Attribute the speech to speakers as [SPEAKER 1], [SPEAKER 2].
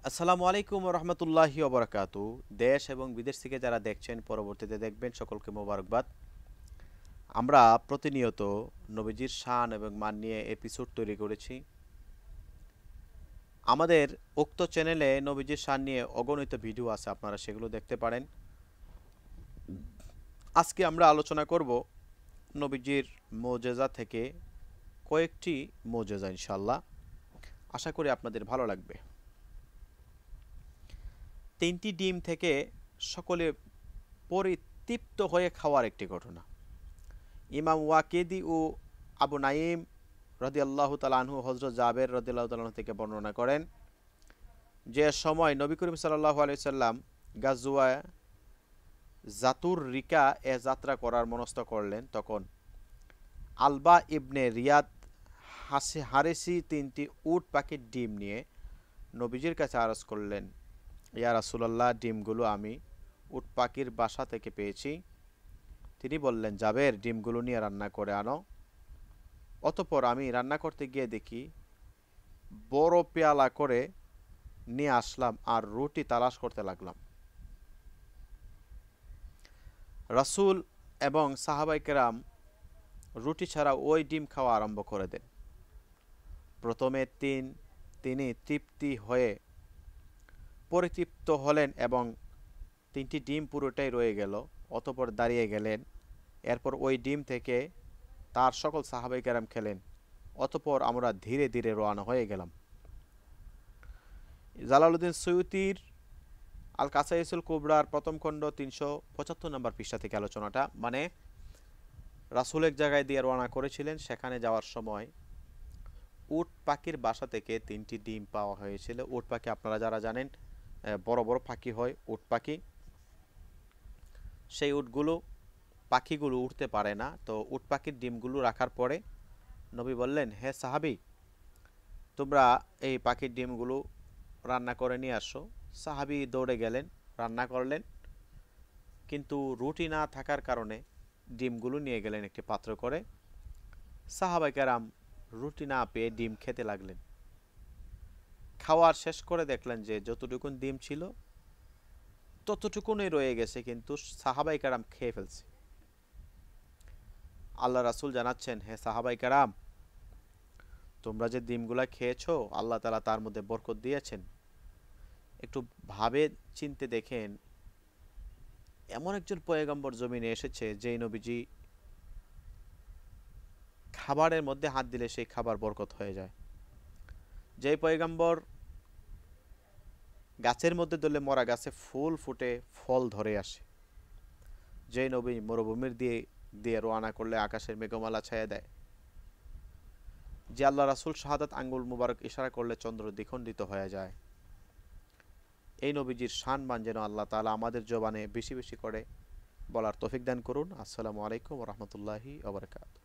[SPEAKER 1] আসসালামু আলাইকুম রহমতুল্লাহি ওবরাকাতু। দেশ এবং বিদেশ থেকে যারা দেখছেন, পরবর্তীতে দেখবেন, সকলকে মোবারকবাদ। আমরা প্রতিনিয়ত নবীজির শান এবং মান নিয়ে এপিসোড তৈরি করেছি। আমাদের উক্ত চ্যানেলে নবীজির শান নিয়ে অগণিত ভিডিও আছে, আপনারা সেগুলো দেখতে পারেন। আজকে আমরা আলোচনা করব নবীজির মোজেজা থেকে কয়েকটি মোজেজা, ইনশাল্লাহ। আশা করি আপনাদের ভালো লাগবে। 3টি ডিম থেকে সকলে পরিতৃপ্ত হয়ে খাওয়ার একটি ঘটনা। ইমাম ওয়াকিদি ও আবু নাইম রদিয়াল্লাহু তাআলা আনহু হযরত জাবের রদিয়াল্লাহু তাআলা থেকে বর্ণনা করেন যে সময় নবী করিম সাল্লাল্লাহু আলাইহি সাল্লাম গাজওয়া জাতুর রিকা এ যাত্রা করার মনস্থ করলেন, তখন আলবা ইবনে রিয়াদ হারেসি 3টি উট পাখির ডিম নিয়ে নবীজির কাছে আরজ করলেন, ইয়া রাসূলুল্লাহ, ডিমগুলো আমি উট পাখির বাসা থেকে পেয়েছি। তিনি বললেন, জাবের, ডিমগুলো নিয়ে রান্না করে আনো। অতঃপর আমি রান্না করতে গিয়ে দেখি বড় পেয়ালা করে নিয়ে আসলাম আর রুটি তালাশ করতে লাগলাম। রাসূল এবং সাহাবায়ে কেরাম রুটি ছাড়া ওই ডিম খাওয়া আরম্ভ করে দেন। প্রথমে তিনি পরিতৃপ্ত হলেন এবং 3টি ডিম পুরোটাই রয়ে গেল। অতঃপর দাঁড়িয়ে গেলেন। এরপর ওই ডিম থেকে তার সকল সাহাবায়ে কেরাম খেলেন। অতঃপর আমরা ধীরে ধীরে রওনা হয়ে গেলাম। জালালউদ্দিন সৈয়ুতির আল কাসাইসুল কুবরার প্রথম খণ্ড 375 নম্বর পৃষ্ঠা থেকে আলোচনাটা, মানে রাসূল এক জায়গায় দিয়ে রওনা করেছিলেন, সেখানে যাওয়ার সময় উট পাখির বাসা থেকে 3টি ডিম পাওয়া হয়েছিল। উট পাখি আপনারা যারা জানেন, বড় বড় পাখি হয় উট পাখি। সেই পাখিগুলো উঠতে পারে না, তো উট পাখির ডিমগুলো রাখার পরে নবী বললেন, হে সাহাবী, তোমরা এই পাখির ডিমগুলো রান্না করে নিয়ে আসো। সাহাবী দৌড়ে গেলেন, রান্না করলেন, কিন্তু রুটি না থাকার কারণে ডিমগুলো নিয়ে গেলেন একটি পাত্র করে। সাহাবায়ে কেরাম রুটি না পেয়ে ডিম খেতে লাগলেন। খাওয়ার শেষ করে দেখলেন যে যতটুকুন ডিম ছিল ততটুকুনই রয়ে গেছে, কিন্তু সাহাবায়ে কেরাম খেয়ে ফেলছে। আল্লাহ রাসূল জানাচ্ছেন, হে সাহাবায়ে কেরাম, তোমরা যে ডিমগুলা খেয়েছো, আল্লাহ তাআলা তার মধ্যে বরকত দিয়েছেন। একটু ভাবে চিনতে দেখেন, এমন একজন পয়গম্বর জমিনে এসেছে যেই নবীজি খাবারের মধ্যে হাত দিলে সেই খাবার বরকত হয়ে যায়। যেই পয়গম্বর গাছের মধ্যে ধরলে মরা গাছে ফুল ফুটে ফল ধরে আসে। যেই নবী মরুভূমির দিয়ে দিয়ে রওনা করলে আকাশের মেঘমালা ছায়া দেয়। যে আল্লাহ রাসূল শাহাদাত আঙ্গুল মুবারক ইশারা করলে চন্দ্র দ্বিখণ্ডিত হয়ে যায়। এই নবীজির শানমান যেন আল্লাহ তাআলা আমাদের জবানে বেশি বেশি করে বলার তৌফিক দান করুন। আসসালামু আলাইকুম ওয়া রাহমাতুল্লাহি ওয়া বারাকাতুহু।